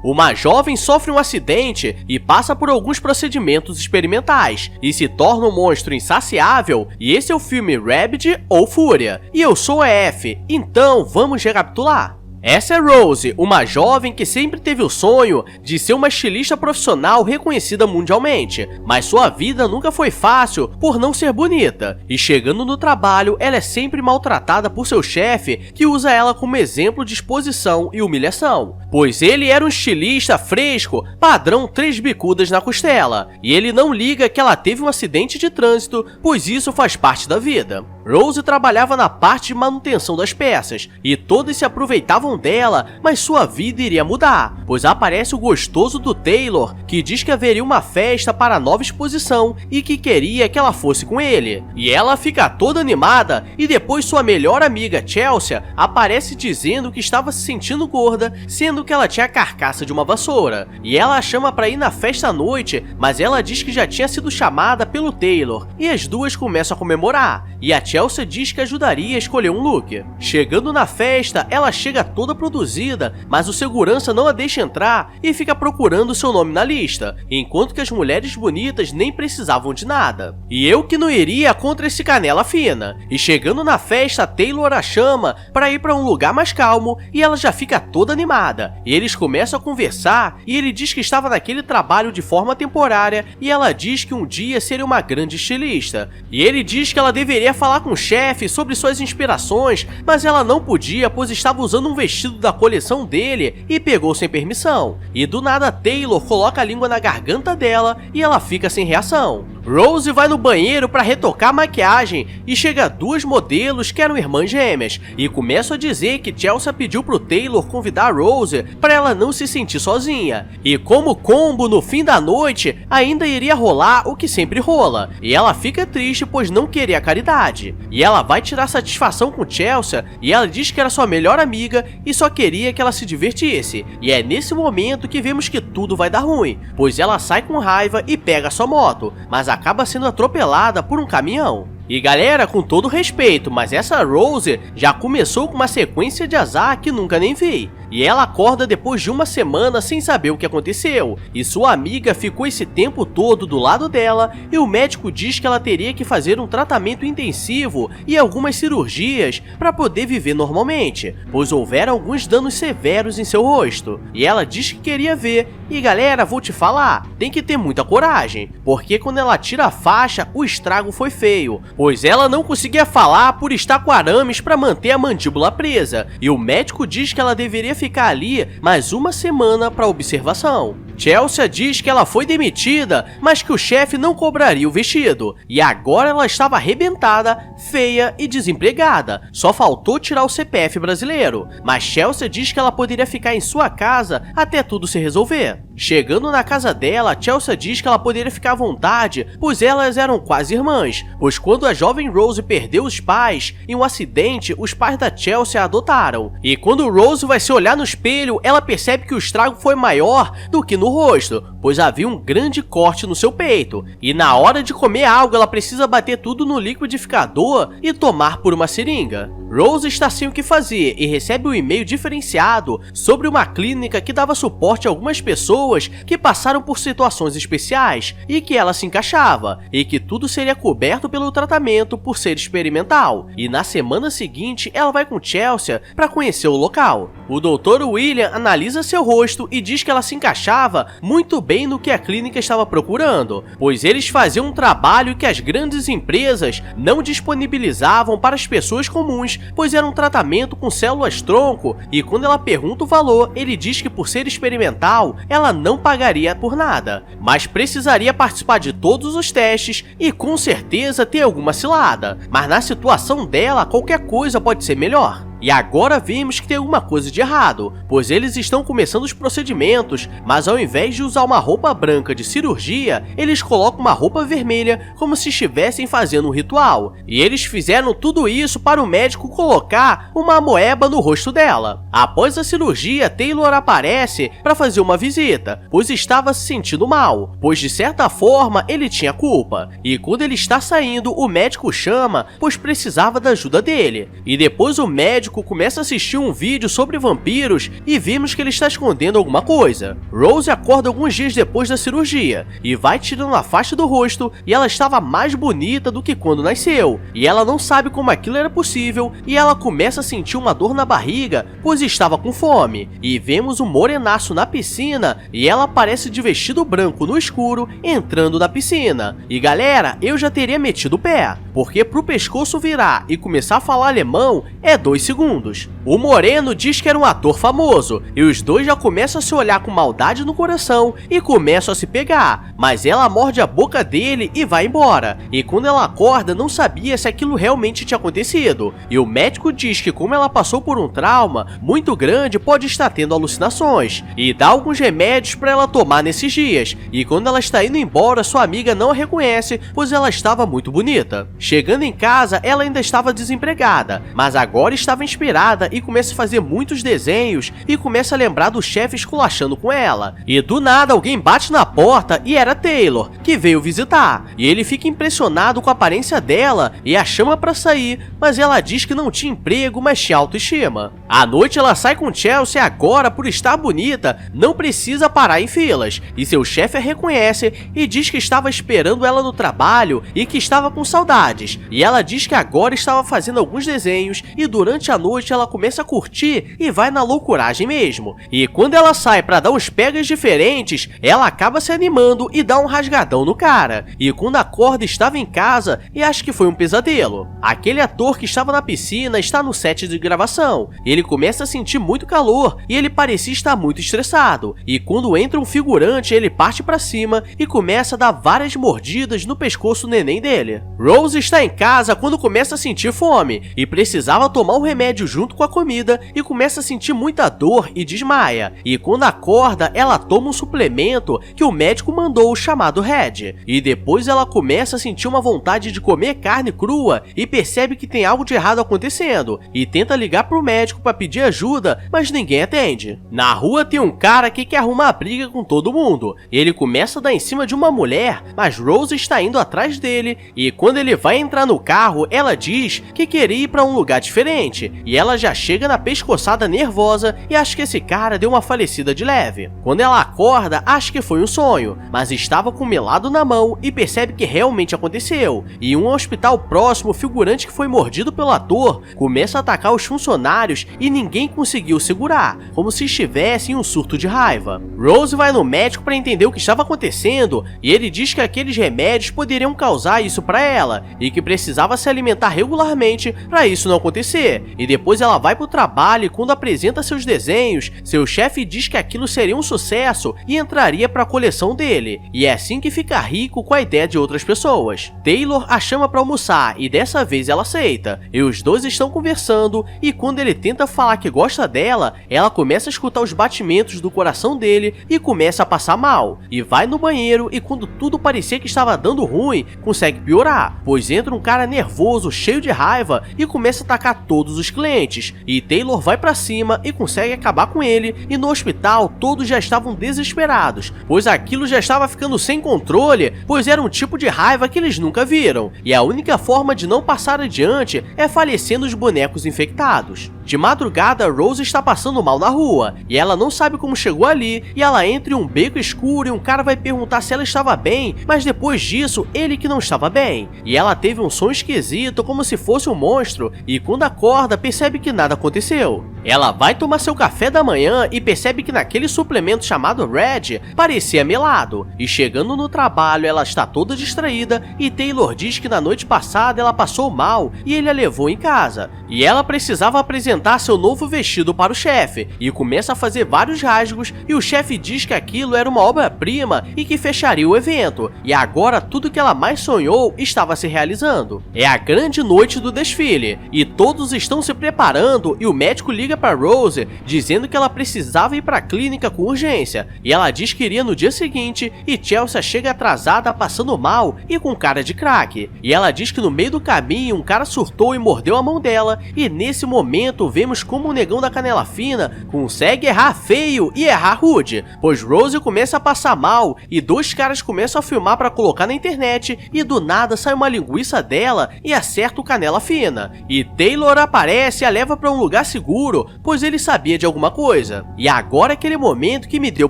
Uma jovem sofre um acidente e passa por alguns procedimentos experimentais e se torna um monstro insaciável, e esse é o filme Rabid ou Fúria. E eu sou a F, então vamos recapitular. Essa é Rose, uma jovem que sempre teve o sonho de ser uma estilista profissional reconhecida mundialmente, mas sua vida nunca foi fácil por não ser bonita, e chegando no trabalho ela é sempre maltratada por seu chefe, que usa ela como exemplo de exposição e humilhação, pois ele era um estilista fresco, padrão 3 bicudas na costela, e ele não liga que ela teve um acidente de trânsito, pois isso faz parte da vida. Rose trabalhava na parte de manutenção das peças, e todos se aproveitavam dela, mas sua vida iria mudar, pois aparece o gostoso do Taylor, que diz que haveria uma festa para a nova exposição e que queria que ela fosse com ele. E ela fica toda animada, e depois sua melhor amiga Chelsea aparece dizendo que estava se sentindo gorda, sendo que ela tinha a carcaça de uma vassoura. E ela a chama para ir na festa à noite, mas ela diz que já tinha sido chamada pelo Taylor, e as duas começam a comemorar, e a Chelsea diz que ajudaria a escolher um look. Chegando na festa, ela chega toda produzida, mas o segurança não a deixa entrar e fica procurando seu nome na lista, enquanto que as mulheres bonitas nem precisavam de nada. E eu que não iria contra esse canela fina. E chegando na festa, Taylor a chama para ir para um lugar mais calmo e ela já fica toda animada. E eles começam a conversar e ele diz que estava naquele trabalho de forma temporária e ela diz que um dia seria uma grande estilista. E ele diz que ela deveria falar com o chefe sobre suas inspirações, mas ela não podia, pois estava usando um vestido da coleção dele e pegou sem permissão. E do nada Taylor coloca a língua na garganta dela e ela fica sem reação. Rose vai no banheiro para retocar a maquiagem e chega 2 modelos que eram irmãs gêmeas e começam a dizer que Chelsea pediu pro Taylor convidar Rose para ela não se sentir sozinha. E como combo, no fim da noite ainda iria rolar o que sempre rola, e ela fica triste pois não queria caridade. E ela vai tirar satisfação com Chelsea e ela diz que era sua melhor amiga e só queria que ela se divertisse. E é nesse momento que vemos que tudo vai dar ruim, pois ela sai com raiva e pega sua moto, mas acaba sendo atropelada por um caminhão. E galera, com todo respeito, mas essa Rose já começou com uma sequência de azar que nunca nem vi. E ela acorda depois de uma semana sem saber o que aconteceu, e sua amiga ficou esse tempo todo do lado dela e o médico diz que ela teria que fazer um tratamento intensivo e algumas cirurgias para poder viver normalmente, pois houveram alguns danos severos em seu rosto. E ela diz que queria ver, e galera, vou te falar, tem que ter muita coragem, porque quando ela tira a faixa, o estrago foi feio, pois ela não conseguia falar por estar com arames para manter a mandíbula presa, e o médico diz que ela deveria ficar ali mais uma semana para observação. Chelsea diz que ela foi demitida, mas que o chefe não cobraria o vestido, e agora ela estava arrebentada, feia e desempregada, só faltou tirar o CPF brasileiro, mas Chelsea diz que ela poderia ficar em sua casa até tudo se resolver. Chegando na casa dela, Chelsea diz que ela poderia ficar à vontade, pois elas eram quase irmãs, pois quando a jovem Rose perdeu os pais, em um acidente, os pais da Chelsea a adotaram, e quando Rose vai se olhar no espelho, ela percebe que o estrago foi maior do que no rosto, pois havia um grande corte no seu peito, e na hora de comer algo ela precisa bater tudo no liquidificador e tomar por uma seringa. Rose está sem o que fazer e recebe um e-mail diferenciado sobre uma clínica que dava suporte a algumas pessoas que passaram por situações especiais e que ela se encaixava, e que tudo seria coberto pelo tratamento por ser experimental. E na semana seguinte ela vai com Chelsea para conhecer o local. O Dr. William analisa seu rosto e diz que ela se encaixava muito bem no que a clínica estava procurando, pois eles faziam um trabalho que as grandes empresas não disponibilizavam para as pessoas comuns, pois era um tratamento com células-tronco, e quando ela pergunta o valor, ele diz que por ser experimental, ela não pagaria por nada, mas precisaria participar de todos os testes e com certeza ter alguma cilada, mas na situação dela, qualquer coisa pode ser melhor. E agora vemos que tem alguma coisa de errado, pois eles estão começando os procedimentos, mas ao invés de usar uma roupa branca de cirurgia, eles colocam uma roupa vermelha como se estivessem fazendo um ritual. E eles fizeram tudo isso para o médico colocar uma amoeba no rosto dela. Após a cirurgia, Taylor aparece para fazer uma visita, pois estava se sentindo mal, pois de certa forma ele tinha culpa. E quando ele está saindo, o médico chama, pois precisava da ajuda dele. E depois o médico médico começa a assistir um vídeo sobre vampiros e vimos que ele está escondendo alguma coisa. Rose acorda alguns dias depois da cirurgia e vai tirando a faixa do rosto e ela estava mais bonita do que quando nasceu. E ela não sabe como aquilo era possível e ela começa a sentir uma dor na barriga, pois estava com fome. E vemos um morenaço na piscina e ela aparece de vestido branco no escuro entrando na piscina. E galera, eu já teria metido o pé, porque pro pescoço virar e começar a falar alemão é 2 segundos. O moreno diz que era um ator famoso e os dois já começam a se olhar com maldade no coração e começam a se pegar, mas ela morde a boca dele e vai embora. E quando ela acorda, não sabia se aquilo realmente tinha acontecido. E o médico diz que como ela passou por um trauma muito grande, pode estar tendo alucinações e dá alguns remédios para ela tomar nesses dias. E quando ela está indo embora, sua amiga não a reconhece, pois ela estava muito bonita. Chegando em casa, ela ainda estava desempregada, mas agora estava inspirada e começa a fazer muitos desenhos e começa a lembrar do chefe esculachando com ela. E do nada alguém bate na porta e era Taylor, que veio visitar. E ele fica impressionado com a aparência dela e a chama para sair, mas ela diz que não tinha emprego, mas tinha autoestima. À noite ela sai com Chelsea agora por estar bonita, não precisa parar em filas. E seu chefe a reconhece e diz que estava esperando ela no trabalho e que estava com saudades. E ela diz que agora estava fazendo alguns desenhos e durante a noite ela começa a curtir e vai na loucuragem mesmo. E quando ela sai para dar uns pegas diferentes, ela acaba se animando e dá um rasgadão no cara. E quando acorda estava em casa e acha que foi um pesadelo. Aquele ator que estava na piscina está no set de gravação. Ele começa a sentir muito calor e ele parecia estar muito estressado. E quando entra um figurante, ele parte para cima e começa a dar várias mordidas no pescoço do neném dele. Rose está em casa quando começa a sentir fome e precisava tomar um remédio junto com a comida e começa a sentir muita dor e desmaia. E quando acorda, ela toma um suplemento que o médico mandou chamado Red. E depois ela começa a sentir uma vontade de comer carne crua e percebe que tem algo de errado acontecendo e tenta ligar pro médico para pedir ajuda, mas ninguém atende. Na rua tem um cara que quer arrumar briga com todo mundo. Ele começa a dar em cima de uma mulher, mas Rose está indo atrás dele e quando ele vai entrar no carro, ela diz que queria ir para um lugar diferente e ela já chega na pescoçada nervosa e acha que esse cara deu uma falecida de leve. Quando ela acorda, acha que foi um sonho, mas estava com um melado na mão e percebe que realmente aconteceu. E em um hospital próximo, o figurante que foi mordido pelo ator começa a atacar os funcionários e ninguém conseguiu segurar, como se estivesse em um surto de raiva. Rose vai no médico para entender o que estava acontecendo e ele diz que aqueles remédios poderiam causar isso para ela e que precisava se alimentar regularmente para isso não acontecer. E depois ela vai pro trabalho e quando apresenta seus desenhos, seu chefe diz que aquilo seria um sucesso e entraria para a coleção dele. E é assim que fica rico com a ideia de outras pessoas. Taylor a chama para almoçar e dessa vez ela aceita. E os dois estão conversando e quando ele tenta falar que gosta dela, ela começa a escutar os batimentos do coração dele e começa a passar mal. E vai no banheiro e quando tudo parecia que estava dando ruim, consegue piorar, pois entra um cara nervoso, cheio de raiva e começa a atacar todos os clientes. E Taylor vai pra cima e consegue acabar com ele e no hospital todos já estavam desesperados, pois aquilo já estava ficando sem controle, pois era um tipo de raiva que eles nunca viram. E a única forma de não passar adiante é falecendo os bonecos infectados. De madrugada, Rose está passando mal na rua e ela não sabe como chegou ali e ela entra em um beco escuro e um cara vai perguntar se ela estava bem, mas depois disso, ele que não estava bem. E ela teve um sonho esquisito como se fosse um monstro e quando acorda percebe que nada aconteceu. Ela vai tomar seu café da manhã e percebe que naquele suplemento chamado Red parecia melado. E chegando no trabalho ela está toda distraída e Taylor diz que na noite passada ela passou mal e ele a levou em casa. E ela precisava apresentar seu novo vestido para o chefe e começa a fazer vários rasgos e o chefe diz que aquilo era uma obra-prima e que fecharia o evento. E agora tudo que ela mais sonhou estava se realizando. É a grande noite do desfile e todos estão se preparando e o médico liga para Rose dizendo que ela precisava ir para a clínica com urgência e ela diz que iria no dia seguinte e Chelsea chega atrasada passando mal e com cara de crack. E ela diz que no meio do caminho um cara surtou e mordeu a mão dela e nesse momento vemos como o negão da canela fina consegue errar feio e errar rude, pois Rose começa a passar mal e dois caras começam a filmar para colocar na internet e do nada sai uma linguiça dela e acerta o canela fina. E Taylor aparece desce e a leva para um lugar seguro, pois ele sabia de alguma coisa. E agora é aquele momento que me deu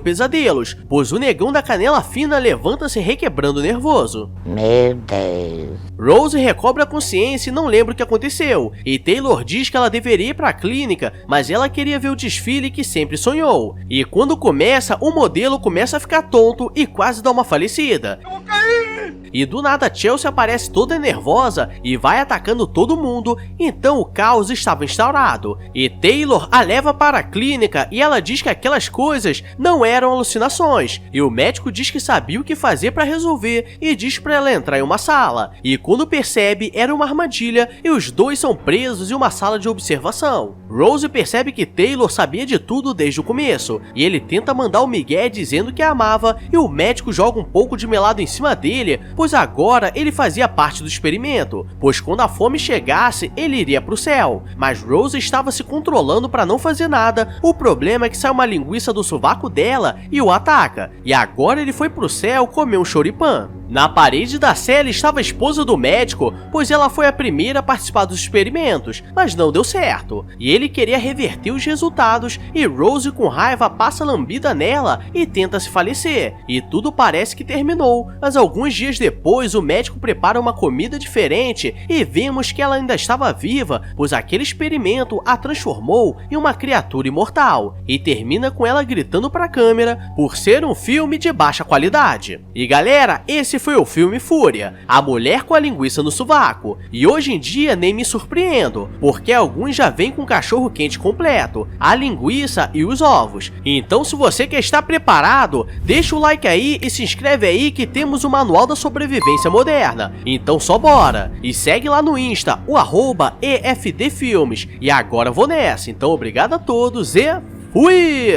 pesadelos, pois o negão da canela fina levanta-se requebrando nervoso. Meu Deus. Rose recobra a consciência e não lembra o que aconteceu, e Taylor diz que ela deveria ir para a clínica, mas ela queria ver o desfile que sempre sonhou. E quando começa, o modelo começa a ficar tonto e quase dá uma falecida. E do nada Chelsea aparece toda nervosa e vai atacando todo mundo, então o caos estava instaurado. E Taylor a leva para a clínica e ela diz que aquelas coisas não eram alucinações. E o médico diz que sabia o que fazer para resolver e diz para ela entrar em uma sala. E quando percebe, era uma armadilha e os dois são presos em uma sala de observação. Rose percebe que Taylor sabia de tudo desde o começo, e ele tenta mandar o migué dizendo que a amava, e o médico joga um pouco de melado em cima dele, pois agora ele fazia parte do experimento, pois quando a fome chegasse, ele iria pro céu. Mas Rose estava se controlando para não fazer nada, o problema é que sai uma linguiça do sovaco dela e o ataca, e agora ele foi pro céu comer um choripã. Na parede da cela estava a esposa do médico, pois ela foi a primeira a participar dos experimentos, mas não deu certo. E ele queria reverter os resultados, e Rose com raiva passa lambida nela e tenta se falecer. E tudo parece que terminou, mas alguns dias depois o médico prepara uma comida diferente e vemos que ela ainda estava viva, pois aquele experimento a transformou em uma criatura imortal. E termina com ela gritando para a câmera por ser um filme de baixa qualidade. E galera, esse foi o filme Fúria, a mulher com a linguiça no sovaco, e hoje em dia nem me surpreendo, porque alguns já vêm com o cachorro quente completo, a linguiça e os ovos. Então se você quer estar preparado, deixa o like aí e se inscreve aí que temos o manual da sobrevivência moderna. Então só bora! E segue lá no Insta, o @EFDFilmes. E agora vou nessa, então obrigado a todos e fui!